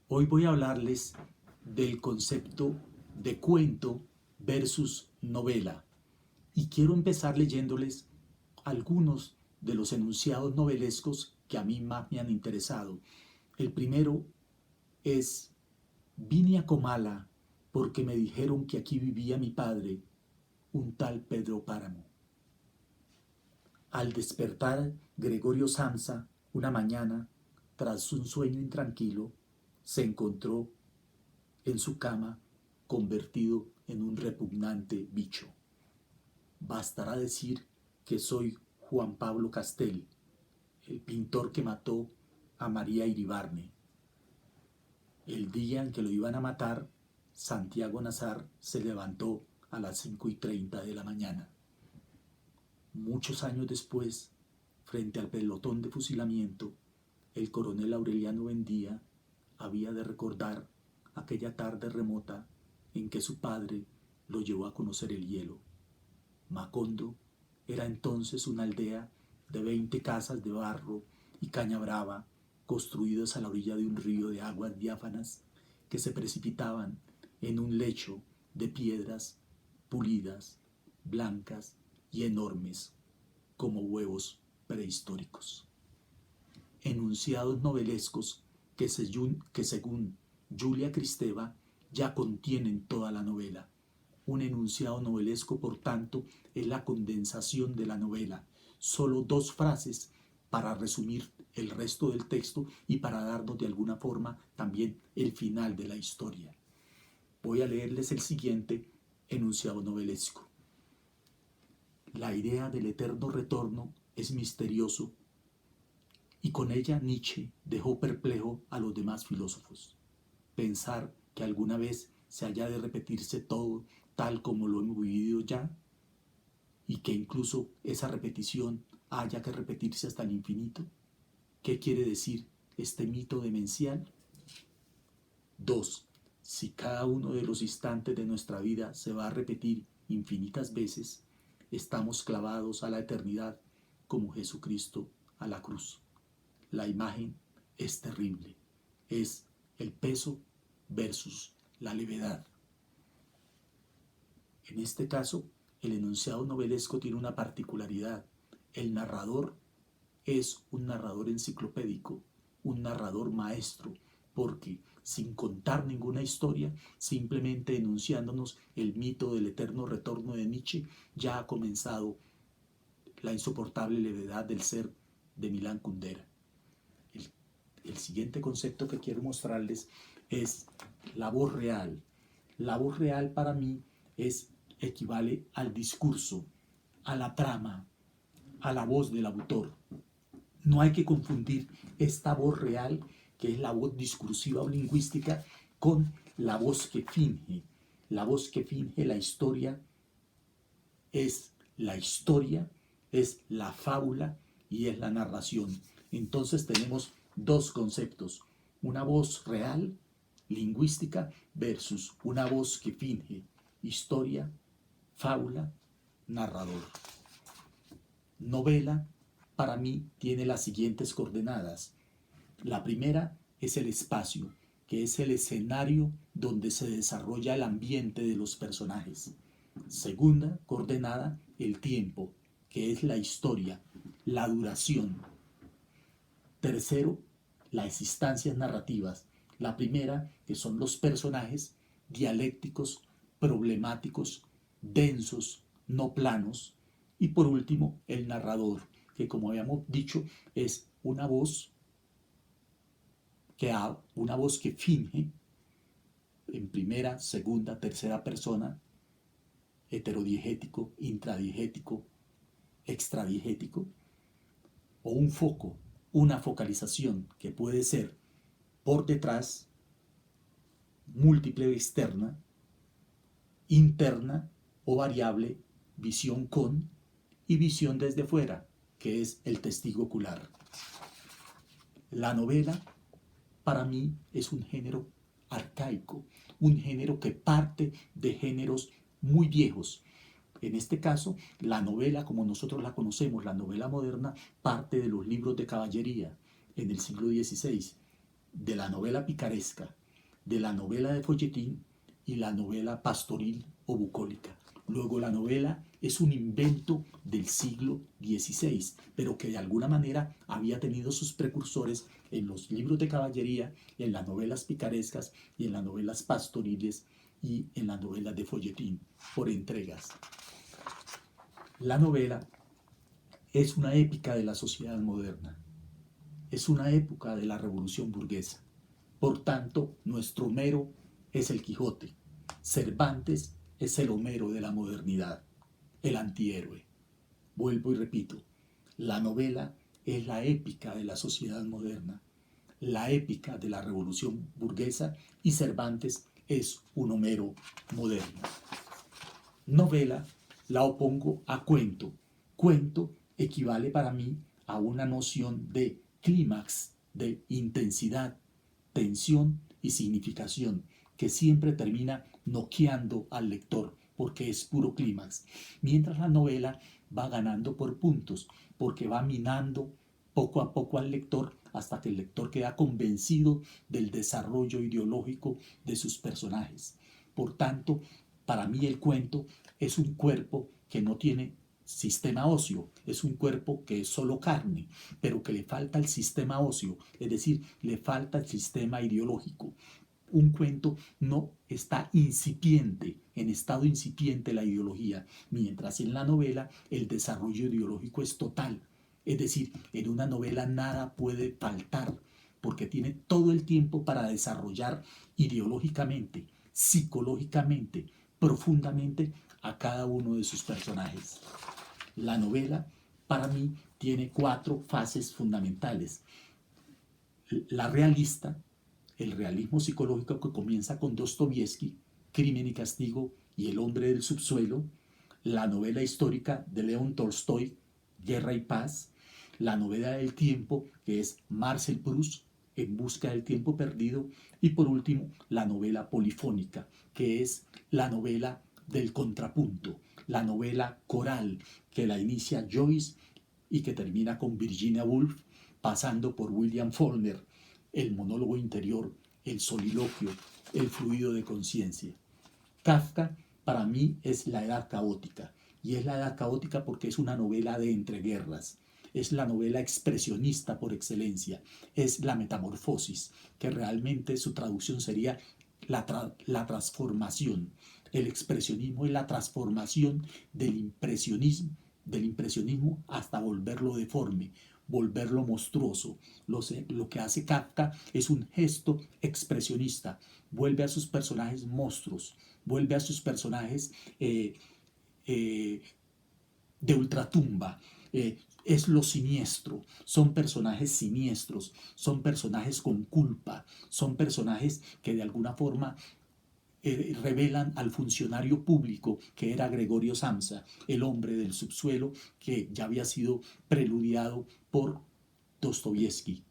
Hoy voy a hablarles del concepto de cuento versus novela y quiero empezar leyéndoles algunos de los enunciados novelescos que a mí más me han interesado. El primero es: vine a Comala porque me dijeron que aquí vivía mi padre, un tal Pedro Páramo. Al despertar Gregorio Samsa una mañana, tras un sueño intranquilo, se encontró en su cama convertido en un repugnante bicho. Bastará decir que soy Juan Pablo Castel, el pintor que mató a María Iribarne. El día en que lo iban a matar, Santiago Nazar se levantó a las 5:30 de la mañana. Muchos años después, frente al pelotón de fusilamiento, el coronel Aureliano Buendía había de recordar aquella tarde remota en que su padre lo llevó a conocer el hielo. Macondo era entonces una aldea de 20 casas de barro y caña brava construidas a la orilla de un río de aguas diáfanas que se precipitaban en un lecho de piedras pulidas, blancas y enormes como huevos prehistóricos. Enunciados novelescos que según Julia Kristeva ya contienen toda la novela. Un enunciado novelesco, por tanto, es la condensación de la novela. Solo dos frases para resumir el resto del texto y para darnos de alguna forma también el final de la historia. Voy a leerles el siguiente enunciado novelesco. La idea del eterno retorno es misterioso y con ella Nietzsche dejó perplejo a los demás filósofos. Pensar que alguna vez se haya de repetirse todo tal como lo hemos vivido ya, y que incluso esa repetición haya que repetirse hasta el infinito. ¿Qué quiere decir este mito demencial? 2. Si cada uno de los instantes de nuestra vida se va a repetir infinitas veces, estamos clavados a la eternidad como Jesucristo a la cruz. La imagen es terrible. Es el peso versus la levedad. En este caso, el enunciado novelesco tiene una particularidad. El narrador es un narrador enciclopédico, un narrador maestro, porque sin contar ninguna historia, simplemente enunciándonos el mito del eterno retorno de Nietzsche, ya ha comenzado la insoportable levedad del ser de Milán Kundera. El siguiente concepto que quiero mostrarles es la voz real. La voz real para mí equivale al discurso, a la trama, a la voz del autor. No hay que confundir esta voz real, que es la voz discursiva o lingüística, con la voz que finge. La voz que finge la historia, es la fábula y es la narración. Entonces tenemos dos conceptos: una voz real, lingüística, versus una voz que finge, historia, fábula, narrador. Novela, para mí, tiene las siguientes coordenadas. La primera es el espacio, que es el escenario donde se desarrolla el ambiente de los personajes. Segunda coordenada, el tiempo, que es la historia, la duración. Tercero, las instancias narrativas. La primera, que son los personajes dialécticos, problemáticos, densos, no planos. Y por último, el narrador, que como habíamos dicho, es una voz que finge en primera, segunda, tercera persona, heterodiegético, intradiegético, extradiegético, o un foco, una focalización que puede ser por detrás, múltiple externa, interna o variable, visión con, y visión desde fuera, que es el testigo ocular. La novela, para mí, es un género arcaico, un género que parte de géneros muy viejos. En este caso, la novela, como nosotros la conocemos, la novela moderna, parte de los libros de caballería en el siglo XVI. de la novela picaresca, de la novela de folletín y la novela pastoril o bucólica. Luego la novela es un invento del siglo XVI, pero que de alguna manera había tenido sus precursores en los libros de caballería, en las novelas picarescas y en las novelas pastoriles y en las novelas de folletín por entregas. La novela es una épica de la sociedad moderna, es una época de la revolución burguesa. Por tanto, nuestro Homero es el Quijote. Cervantes es el Homero de la modernidad, el antihéroe. Vuelvo y repito, la novela es la épica de la sociedad moderna, la épica de la revolución burguesa, y Cervantes es un Homero moderno. Novela la opongo a cuento. Cuento equivale para mí a una noción de clímax, de intensidad, tensión y significación, que siempre termina noqueando al lector porque es puro clímax, mientras la novela va ganando por puntos, porque va minando poco a poco al lector hasta que el lector queda convencido del desarrollo ideológico de sus personajes. Por tanto, para mí el cuento es un cuerpo que no tiene sistema óseo, es un cuerpo que es solo carne, pero que le falta el sistema óseo, es decir, le falta el sistema ideológico. Un cuento no está incipiente, en estado incipiente la ideología, mientras en la novela el desarrollo ideológico es total. Es decir, en una novela nada puede faltar, porque tiene todo el tiempo para desarrollar ideológicamente, psicológicamente, profundamente a cada uno de sus personajes. La novela, para mí, tiene 4 fases fundamentales. La realista, el realismo psicológico, que comienza con Dostoyevsky, Crimen y Castigo y El hombre del subsuelo. La novela histórica de León Tolstoy, Guerra y Paz. La novela del tiempo, que es Marcel Proust, En busca del tiempo perdido. Y por último, la novela polifónica, que es la novela del contrapunto, la novela coral, que la inicia Joyce y que termina con Virginia Woolf, pasando por William Faulkner, el monólogo interior, el soliloquio, el fluido de conciencia. Kafka, para mí, es la edad caótica, y es la edad caótica porque es una novela de entreguerras. Es la novela expresionista por excelencia, es la metamorfosis, que realmente su traducción sería la transformación. El expresionismo es la transformación del impresionismo hasta volverlo deforme, volverlo monstruoso. Lo que hace Kafka es un gesto expresionista, vuelve a sus personajes monstruos, vuelve a sus personajes de ultratumba, es lo siniestro, son personajes siniestros, son personajes con culpa, son personajes que de alguna forma revelan al funcionario público que era Gregorio Samsa, el hombre del subsuelo que ya había sido preludiado por Dostoyevsky.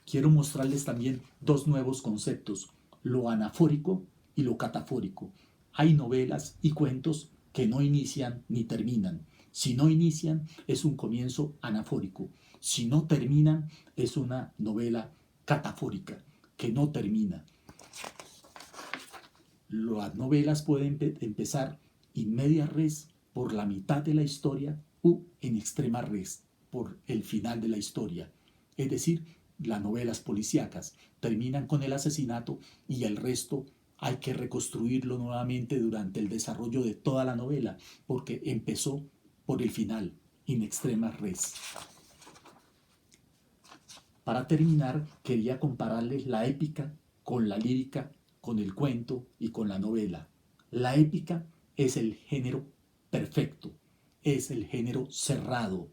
Quiero mostrarles también 2 nuevos conceptos, lo anafórico y lo catafórico. Hay novelas y cuentos que no inician ni terminan. Si no inician, es un comienzo anafórico. Si no terminan, es una novela catafórica, que no termina. Las novelas pueden empezar in media res, por la mitad de la historia, u en extrema res, por el final de la historia. Es decir, las novelas policíacas terminan con el asesinato y el resto hay que reconstruirlo nuevamente durante el desarrollo de toda la novela, porque empezó por el final, in extrema res. Para terminar, quería compararles la épica con la lírica, con el cuento y con la novela. La épica es el género perfecto, es el género cerrado,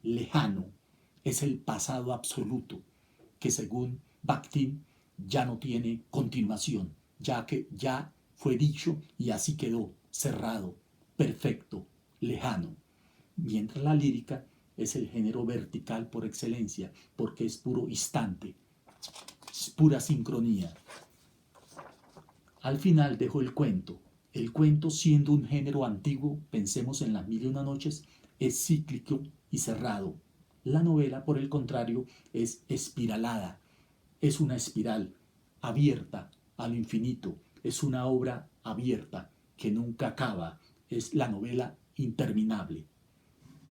lejano, es el pasado absoluto, que según Bakhtin ya no tiene continuación, ya que ya fue dicho y así quedó, cerrado, perfecto, lejano. Mientras la lírica es el género vertical por excelencia, porque es puro instante, es pura sincronía. Al final dejo el cuento. El cuento, siendo un género antiguo, pensemos en Las Mil y una Noches, es cíclico y cerrado. La novela, por el contrario, es espiralada, es una espiral abierta al infinito, es una obra abierta que nunca acaba, es la novela interminable.